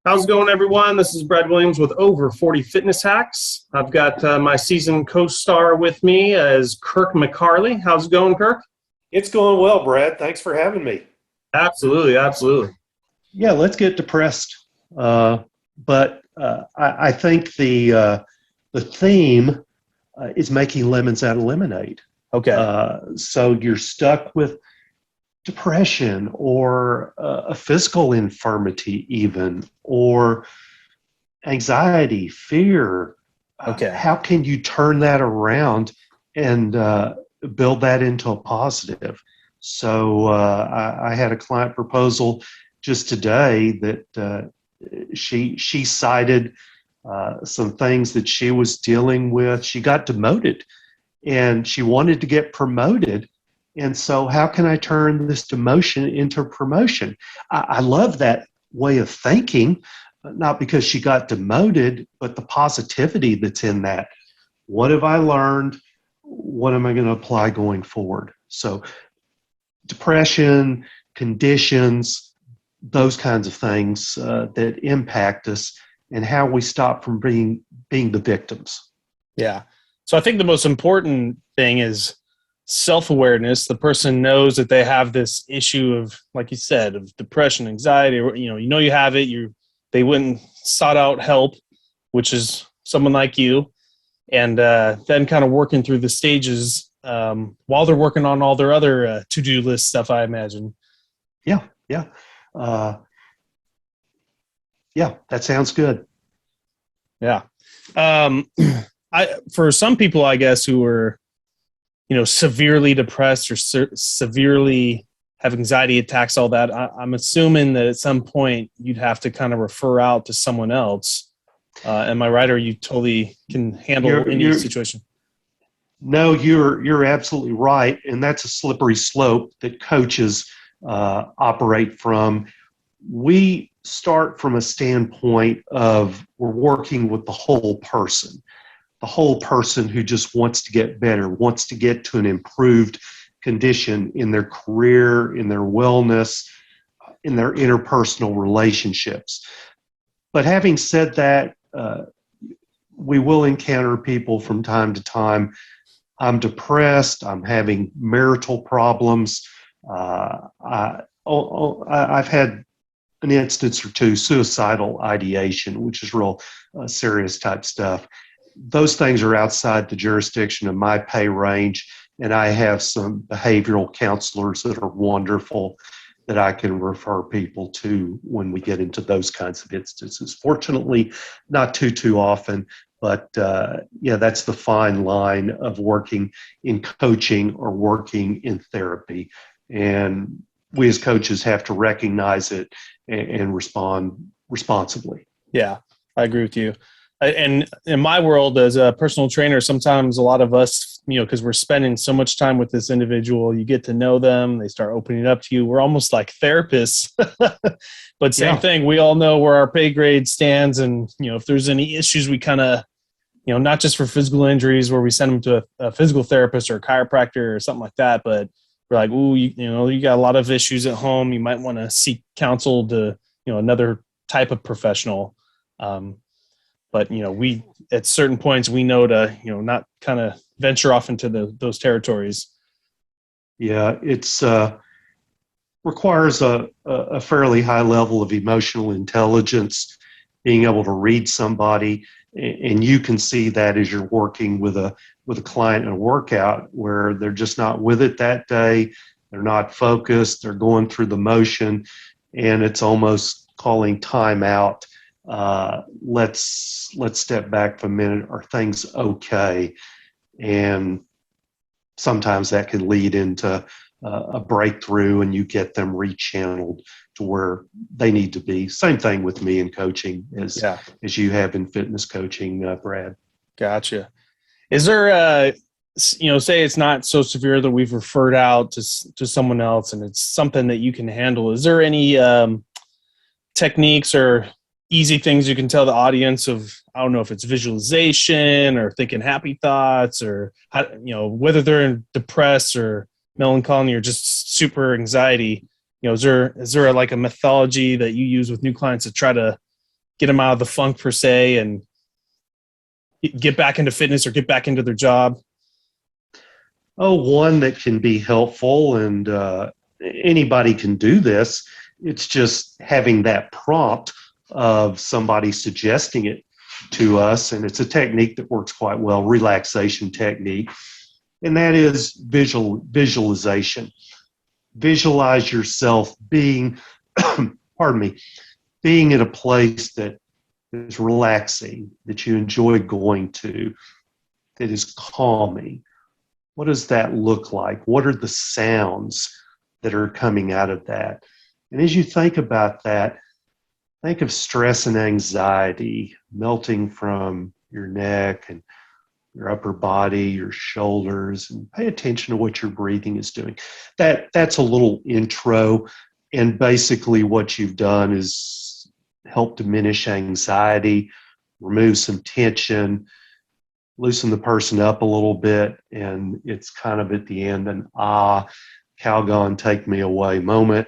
How's it going, everyone? This is Brad Williams with Over 40 Fitness Hacks. I've got my seasoned co-star with me as Kirk McCarley. How's it going, Kirk? It's going well, Brad. Thanks for having me. Absolutely, absolutely. Yeah, let's get depressed. I think the theme is making lemons out of lemonade. Okay. So you're stuck with depression or a physical infirmity even, or anxiety, fear. Okay. How can you turn that around and build that into a positive? So I had a client proposal just today that she cited some things that she was dealing with. She got demoted and she wanted to get promoted. And so how can I turn this demotion into promotion? I love that way of thinking, not because she got demoted, but the positivity that's in that. What have I learned? What am I going to apply going forward? So depression, conditions, those kinds of things that impact us, and how we stop from being the victims. Yeah. So I think the most important thing is self-awareness. The person knows that they have this issue of, like you said, of depression, anxiety, or, you have it. They went and sought out help, which is someone like you, and then kind of working through the stages while they're working on all their other to-do list stuff, I imagine. Yeah. That sounds good. Yeah. For some people, I guess, who are, severely depressed or severely have anxiety attacks, all that, I'm assuming that at some point you'd have to kind of refer out to someone else. Am I right? Or you totally can handle any situation? No, you're absolutely right. And that's a slippery slope that coaches operate from. We start from a standpoint of we're working with the whole person who just wants to get better, wants to get to an improved condition in their career, in their wellness, in their interpersonal relationships. But having said that, we will encounter people from time to time. I'm depressed. I'm having marital problems. I've had an instance or two, suicidal ideation, which is real serious type stuff. Those things are outside the jurisdiction of my pay range, and I have some behavioral counselors that are wonderful that I can refer people to when we get into those kinds of instances. Fortunately, not too often, but that's the fine line of working in coaching or working in therapy. And we as coaches have to recognize it and respond responsibly. Yeah, I agree with you. And in my world as a personal trainer, sometimes a lot of us, because we're spending so much time with this individual, you get to know them, they start opening up to you. We're almost like therapists, but same thing. We all know where our pay grade stands. And, if there's any issues, we kind of, not just for physical injuries where we send them to a physical therapist or a chiropractor or something like that, but we're like, ooh, you got a lot of issues at home. You might want to seek counsel to, another type of professional. But, we, at certain points, we know to, not kind of venture off into those territories. Yeah, it's requires a fairly high level of emotional intelligence, being able to read somebody. And you can see that as you're working with a client in a workout where they're just not with it that day. They're not focused. They're going through the motion, and it's almost calling time out. Let's step back for a minute. Are things okay? And sometimes that can lead into a breakthrough, and you get them rechanneled to where they need to be. Same thing with me in coaching as you have in fitness coaching, Brad. Gotcha. Is there say it's not so severe that we've referred out to someone else and it's something that you can handle. Is there any techniques or easy things you can tell the audience of, I don't know if it's visualization or thinking happy thoughts or, whether they're depressed or melancholy or just super anxiety, is there like a methodology that you use with new clients to try to get them out of the funk per se and get back into fitness or get back into their job? Oh, one that can be helpful, and anybody can do this. It's just having that prompt of somebody suggesting it to us, and it's a technique that works quite well, relaxation technique, and that is visualization. Visualize yourself being, pardon me, being in a place that is relaxing, that you enjoy going to, that is calming. What does that look like? What are the sounds that are coming out of that? And as you think about that, think of stress and anxiety melting from your neck and your upper body, your shoulders, and pay attention to what your breathing is doing. That's a little intro, and basically what you've done is help diminish anxiety, remove some tension, loosen the person up a little bit, and it's kind of at the end an Calgon, take me away moment.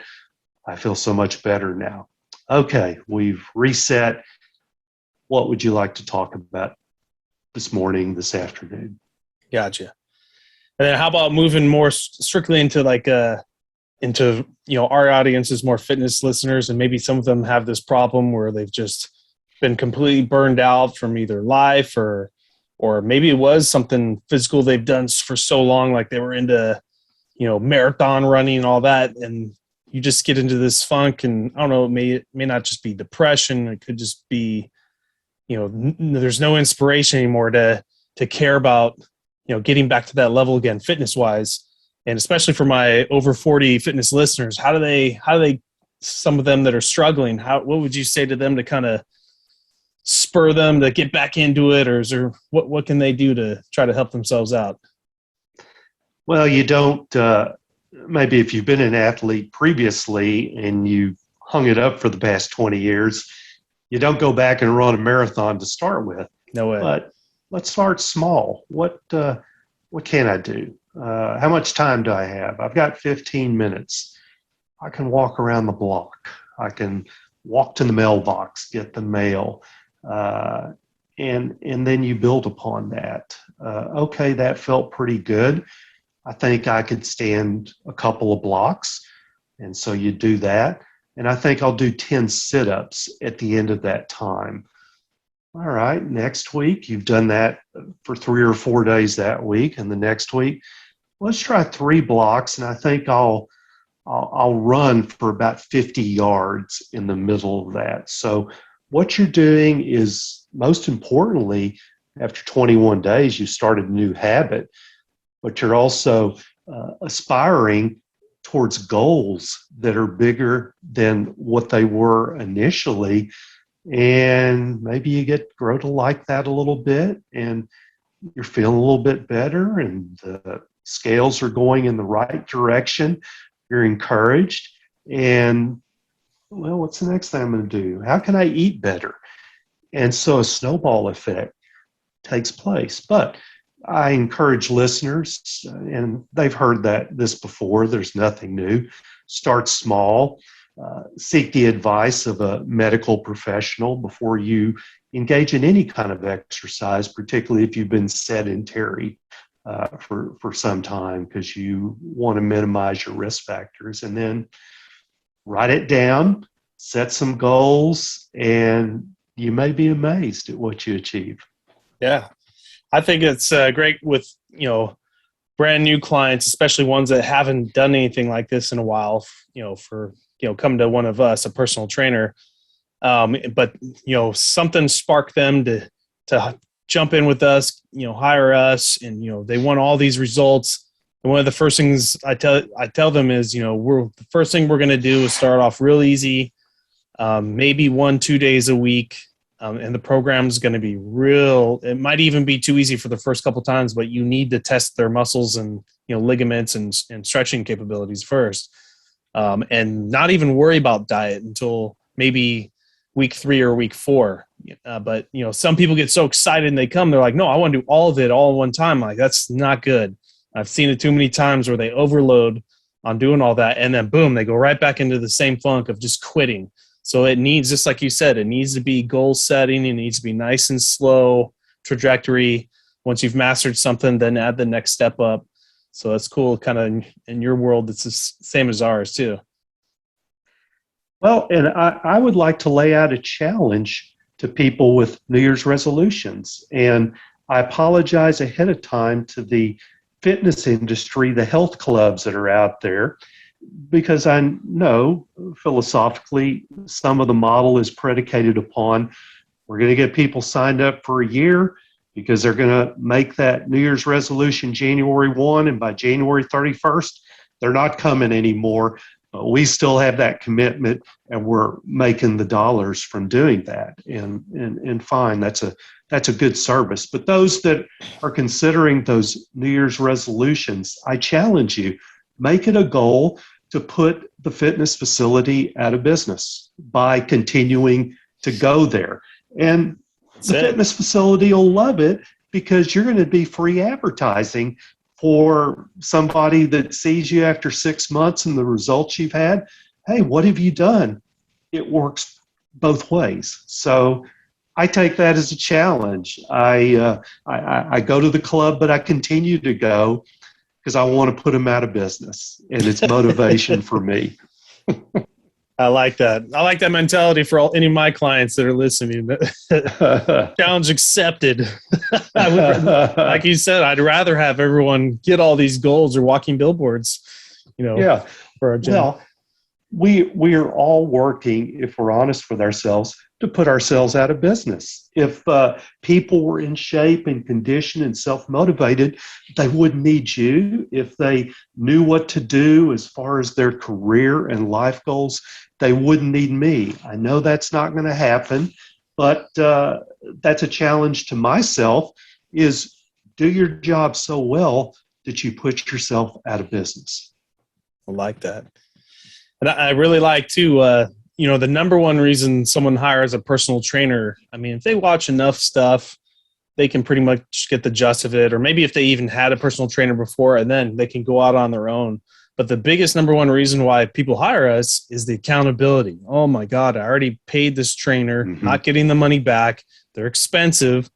I feel so much better now. Okay, we've reset. What would you like to talk about this morning, this afternoon? Gotcha. And then how about moving more strictly into our audience is more fitness listeners, and maybe some of them have this problem where they've just been completely burned out from either life or maybe it was something physical they've done for so long, like they were into, marathon running and all that. And you just get into this funk, and I don't know, it may not just be depression. It could just be, there's no inspiration anymore to care about, getting back to that level again, fitness wise. And especially for my over 40 fitness listeners, how do they, some of them that are struggling, what would you say to them to kind of spur them to get back into it? Or is there, what can they do to try to help themselves out? Well, you don't, maybe if you've been an athlete previously and you've hung it up for the past 20 years, you don't go back and run a marathon to start with. No way. But let's start small. What can I do? How much time do I have? I've got 15 minutes. I can walk around the block. I can walk to the mailbox, get the mail, and then you build upon that. Okay, that felt pretty good. I think I could stand a couple of blocks, and so you do that. And I think I'll do 10 sit-ups at the end of that time. All right, next week, you've done that for 3 or 4 days that week, and the next week, let's try 3 blocks, and I think I'll run for about 50 yards in the middle of that. So what you're doing is, most importantly, after 21 days, you started a new habit, but you're also aspiring towards goals that are bigger than what they were initially. And maybe you grow to like that a little bit, and you're feeling a little bit better, and the scales are going in the right direction. You're encouraged. And, well, what's the next thing I'm going to do? How can I eat better? And so a snowball effect takes place. But I encourage listeners, and they've heard this before, there's nothing new. Start small. Seek the advice of a medical professional before you engage in any kind of exercise, particularly if you've been sedentary for some time, because you want to minimize your risk factors. And then write it down, set some goals, and you may be amazed at what you achieve. Yeah. I think it's great with, brand new clients, especially ones that haven't done anything like this in a while, come to one of us, a personal trainer. But something sparked them to jump in with us, hire us, and, they want all these results. And one of the first things I tell them is, the first thing we're going to do is start off real easy, maybe 1-2 days a week. And the program's going to be it might even be too easy for the first couple times, but you need to test their muscles and, ligaments and stretching capabilities first. And not even worry about diet until maybe week 3 or week 4. But, some people get so excited and they're like, no, I want to do all of it all at one time. Like, that's not good. I've seen it too many times where they overload on doing all that. And then boom, they go right back into the same funk of just quitting. So it needs, just like you said, it needs to be goal setting. It needs to be nice and slow trajectory. Once you've mastered something, then add the next step up. So that's cool. Kind of in your world, it's the same as ours too. Well, and I would like to lay out a challenge to people with New Year's resolutions. And I apologize ahead of time to the fitness industry, the health clubs that are out there, because I know philosophically some of the model is predicated upon we're going to get people signed up for a year because they're going to make that New Year's resolution January 1, and by January 31st, they're not coming anymore. But we still have that commitment, and we're making the dollars from doing that. And fine, that's a good service. But those that are considering those New Year's resolutions, I challenge you, make it a goal to put the fitness facility out of business by continuing to go there. And the fitness facility will love it because you're going to be free advertising for somebody that sees you after 6 months and the results you've had. Hey, what have you done? It works both ways. So I take that as a challenge. I go to the club, but I continue to go because I want to put them out of business, and it's motivation for me. I like that. I like that mentality for any of my clients that are listening. Challenge accepted. Like you said, I'd rather have everyone get all these goals or walking billboards, Yeah. for our gym. Well, we are all working, if we're honest with ourselves, to put ourselves out of business. If people were in shape and conditioned and self-motivated, they wouldn't need you. If they knew what to do as far as their career and life goals, they wouldn't need me. I know that's not going to happen, but that's a challenge to myself, is do your job so well that you put yourself out of business. I like that. And I really like too, the number one reason someone hires a personal trainer, I mean, if they watch enough stuff, they can pretty much get the gist of it. Or maybe if they even had a personal trainer before, and then they can go out on their own. But the biggest number one reason why people hire us is the accountability. Oh my God, I already paid this trainer, not getting the money back. They're expensive.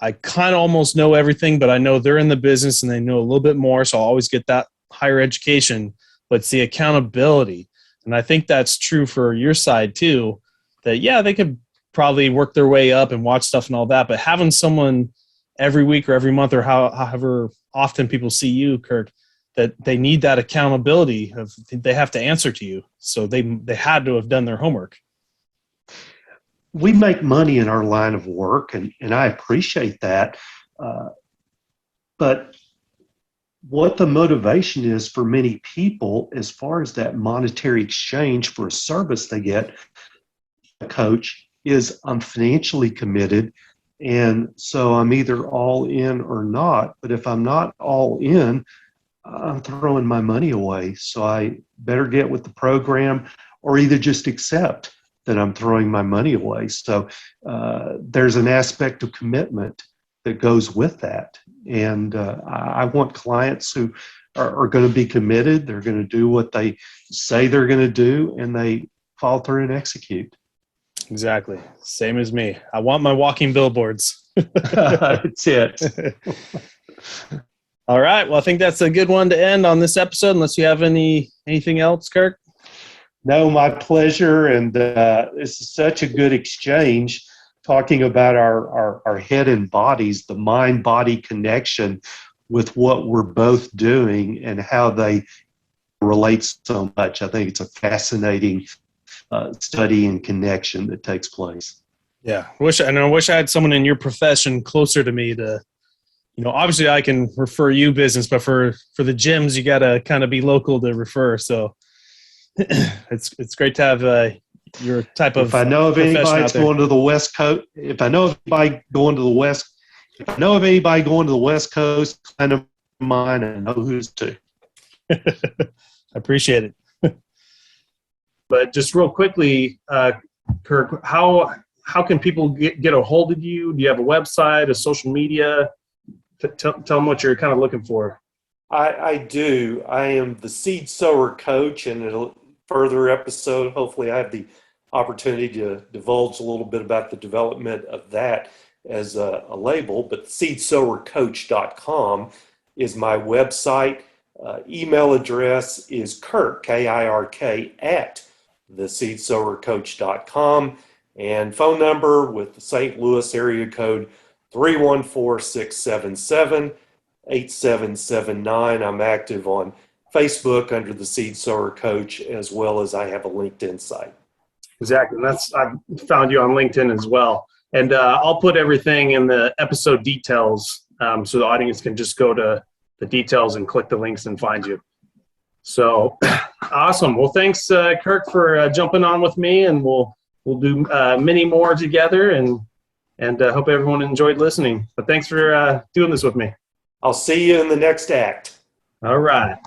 I kind of almost know everything, but I know they're in the business and they know a little bit more. So I'll always get that higher education, but it's the accountability. And I think that's true for your side too, that, yeah, they could probably work their way up and watch stuff and all that, but having someone every week or every month or however often people see you, Kirk, that they need that accountability of they have to answer to you. So they had to have done their homework. We make money in our line of work, and I appreciate that. But what the motivation is for many people as far as that monetary exchange for a service they get, coach, is I'm financially committed, and so I'm either all in or not. But if I'm not all in, I'm throwing my money away. So I better get with the program or either just accept that I'm throwing my money away. So there's an aspect of commitment that goes with that. And I want clients who are going to be committed. They're going to do what they say they're going to do, and they follow through and execute. Exactly. Same as me. I want my walking billboards. That's it. All right. Well, I think that's a good one to end on this episode, unless you have anything else, Kirk. No, my pleasure. And this is such a good exchange, talking about our head and bodies, the mind-body connection with what we're both doing and how they relate so much. I think it's a fascinating study and connection that takes place. Yeah. I wish I had someone in your profession closer to me to, obviously I can refer you business, but for the gyms, you got to kind of be local to refer. So it's great to have your type of. If I know of anybody that's going to the West Coast, if I know of anybody going to the West Coast, kind of mine, I know who's to. I appreciate it. But just real quickly, Kirk, how can people get a hold of you? Do you have a website, a social media? Tell them what you're kind of looking for. I do. I am the Seed Sower Coach, and in a further episode, hopefully, I have the opportunity to divulge a little bit about the development of that as a label. But seedsowercoach.com is my website. Email address is Kirk, K-I-R-K, at theseedsowercoach.com. And phone number with the St. Louis area code 314-677-8779. I'm active on Facebook under the Seed Sower Coach, as well as I have a LinkedIn site. Exactly. I found you on LinkedIn as well. And I'll put everything in the episode details so the audience can just go to the details and click the links and find you. So awesome. Well, thanks, Kirk, for jumping on with me, and we'll do many more together, and hope everyone enjoyed listening. But thanks for doing this with me. I'll see you in the next act. All right.